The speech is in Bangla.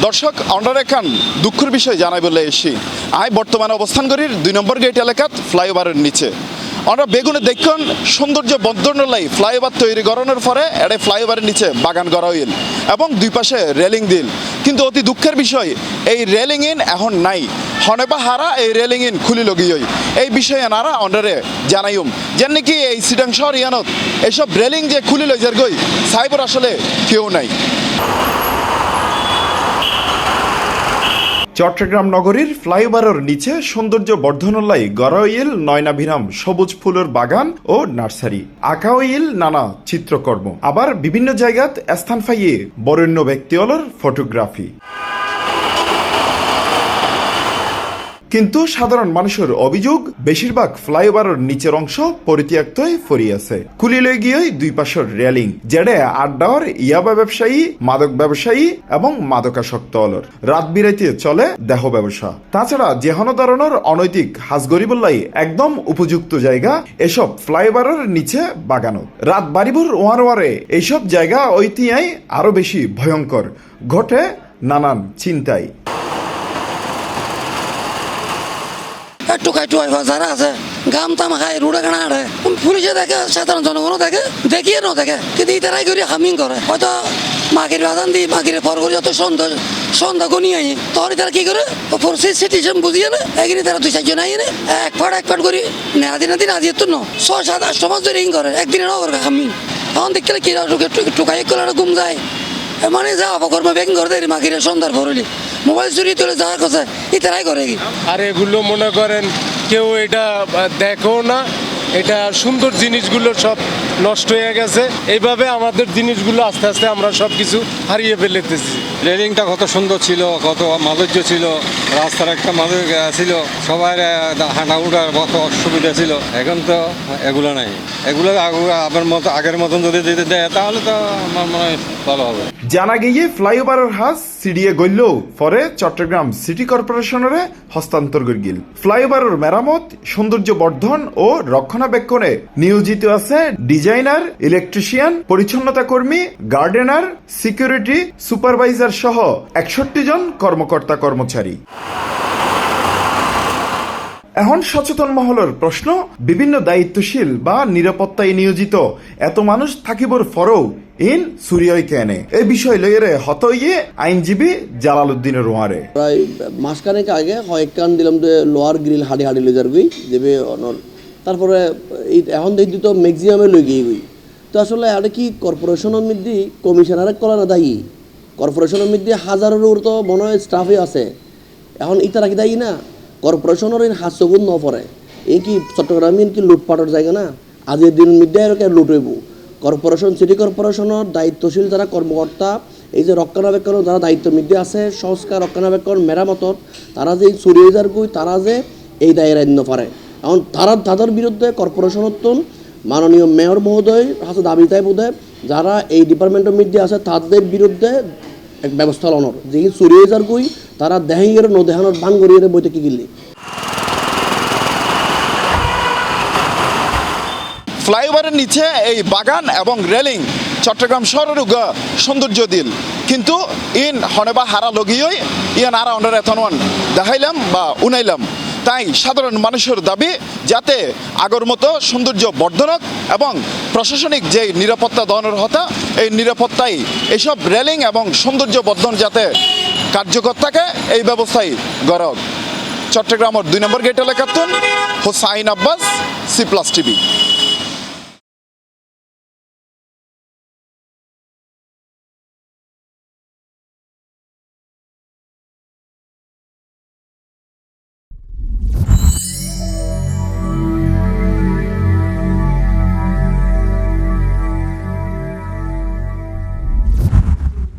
দর্শক আমরা এখন দুঃখের বিষয় জানাই বলে এসি আই বর্তমানে অবস্থান করি 2 নম্বর গেট এলাকাত ফ্লাইওভারের নিচে আমরা বেগুনে দেখুন সৌন্দর্য বর্ধনলাই ফ্লাইওভার তৈরি করানোর পরে এটা ফ্লাইওভারের নিচে বাগান করা হইল এবং দুই পাশে রেলিং দিল কিন্তু অতি দুঃখের বিষয় এই রেলিং ইন এখন নাই হনেবা হারা এই রেলিং ইন খুলি লগিয়ই এই বিষয়ে নারা অন্ডারে জানাইম যেন নাকি এই সিটাং শহর ইয়ানত এইসব রেলিং যে খুলি লই যার গই সাইবার আসলে কেউ নাই। চট্টগ্রাম নগরীর ফ্লাইওভারের নিচে সৌন্দর্য বর্ধনলাই গড়াইল নয়নাভিরাম সবুজ ফুলের বাগান ও নার্সারি আঁকাইল নানা চিত্রকর্ম আবার বিভিন্ন জায়গাত স্থান পাইয়ে বরেণ্য ব্যক্তিওয়ালার ফটোগ্রাফি কিন্তু সাধারণ মানুষের অভিযোগ বেশিরভাগ ফ্লাইওভারের নিচের অংশ পরিত্যক্তই ফরিয়াছে খুলিলে গিয়ে দুই পাশের রেলিং যেডে আড্ডার ইয়াবা ব্যবসায়ী মাদক ব্যবসায়ী এবং মাদকাসক্ত অলর রাত বিরাইতে চলে দেহ ব্যবসা তাছাড়া যেহনো ধরনের অনৈতিক হাজগরিবল্লাই একদম উপযুক্ত জায়গা এসব ফ্লাইওভারের নিচে বাগানো রাত বাড়িভোর ওয়ারে এইসব জায়গা ঐতিহাই আরো বেশি ভয়ঙ্কর ঘটে নানান চিন্তায়। টুকাই টুকাই যারা আছে গাম তাম খাই রুড়ে কানা আড়ে পুলিশে দেখে সাধারণ জনগণও দেখে দেখিয়ে ন দেখে কিন্তু ইতারাই করে হামিং করে হয়তো মাগির বাজান দি মাগির পর করে যত সন্ধ্যা গনি আই তখন তারা কি করে সিটিজেন বুঝিয়ে না এগিয়ে তারা 2-4 জন আই না এক ফাট করি দিন আজি তো ন 6-7-8 মাস ধরে করে একদিনে ন করে হামিং তখন দেখলে কি টুকাই করে ঘুম যায় মানে যা অপকর্ম বেকিং করে দেয় মাগিরে সন্ধ্যার ভরলি মোবাইল চুরি তুলে যাওয়ার কথা ইতারাই করে কি আর এগুলো মনে করেন কেউ এটা দেখো না এটা সুন্দর জিনিসগুলো সব নষ্ট হয়ে গেছে এইভাবে আমাদের জিনিসগুলো আস্তে আস্তে আমরা সব কিছু হারিয়ে ফেলেতেছি। রেলিংটা কত সুন্দর ছিল কত মাধুর্য ছিল রাস্তার একটা মাধুর্য ছিল সবার হাঁটা উঠার কত অসুবিধা ছিল এখন তো এগুলো নাই এগুলো আগের মতন যদি দিতে দেয় তাহলে তো আমার মনে হয় ভালো হবে। জানা গিয়ে ফ্লাইওভারের হাস সিডিয়ে গইলেও পরে চট্টগ্রাম সিটি কর্পোরেশনের হস্তান্তর গিল ফ্লাইওভারের মেরামত সৌন্দর্য বর্ধন ও রক্ষণাবেক্ষণে নিয়োজিত আছে ডিজাইনার ইলেকট্রিশিয়ান পরিচ্ছন্নতা কর্মী গার্ডেনার সিকিউরিটি সুপারভাইজার সহ 61 জন কর্মকর্তা কর্মচারী। এখন সচেতন মহলের প্রশ্ন বিভিন্ন দায়িত্বশীল বা নিরাপত্তায় নিয়োজিত এত মানুষ থাকিবর ফরও ইন সুরিয়ই কেনে এই বিষয় লইরে হতইয়ে আইনজীবী জালালউদ্দিনের রোয়ারে প্রায় মাসখানেক আগে কয়েকখান দিলাম যে লোয়ার গ্রিল হাড়ি লই যাবি দেবে অনর তারপরে এখন দেখি তো ম্যাক্সিমামে লই গিয়ে গই তো আসলে আর কি কর্পোরেশনের মধ্যে কমিশনারে করা না দায়ী কর্পোরেশনের মধ্যে হাজারের তো মনে হয় স্টাফই আছে এখন ইতারা কি দায়ী না কর্পোরেশনের হাস্যগুণ ন পড়ে এই কি চট্টগ্রামে কি লুটপাটের জায়গা না আজের দিন মধ্যে এরকম লুট হইব কর্পোরেশন সিটি কর্পোরেশনের দায়িত্বশীল যারা কর্মকর্তা এই যে রক্ষণাবেক্ষণ যারা দায়িত্বের মধ্যে আছে সংস্কার রক্ষণাবেক্ষণ মেরামতর তারা যে চুরি যার কই তারা যে এই দায়ের আইন পারে এখন তাদের বিরুদ্ধে কর্পোরেশনের মাননীয় মেয়র মহোদয় হাতে দাবি তাই বোধ যারা এই ডিপার্টমেন্টের মধ্যে আছে তাদের বিরুদ্ধে এক ব্যবস্থা লনর যে চুরি যার কই তারা দেহাইয়ের নদেহানোর বান গড়িয়ে বইতে কি গিলি ফ্লাইওভারের নিচে এই বাগান এবং রেলিং চট্টগ্রাম শহরের সৌন্দর্য দিল কিন্তু ইন হনেবা হারা লগিয়ই ইয়ান আরা অন্ডার এথনওয়ান দেখাইলাম বা উনাইলাম তাই সাধারণ মানুষের দাবি যাতে আগের মতো সৌন্দর্য বর্ধনক এবং প্রশাসনিক যে নিরাপত্তা দেওয়ানোর হতা এই নিরাপত্তাই এইসব রেলিং এবং সৌন্দর্য বর্ধন যাতে কার্যকর থাকে এই ব্যবস্থাই গড়ক। চট্টগ্রামের 2 নম্বর গেট এলাকাতুন হোসাইন আব্বাস C+ TV।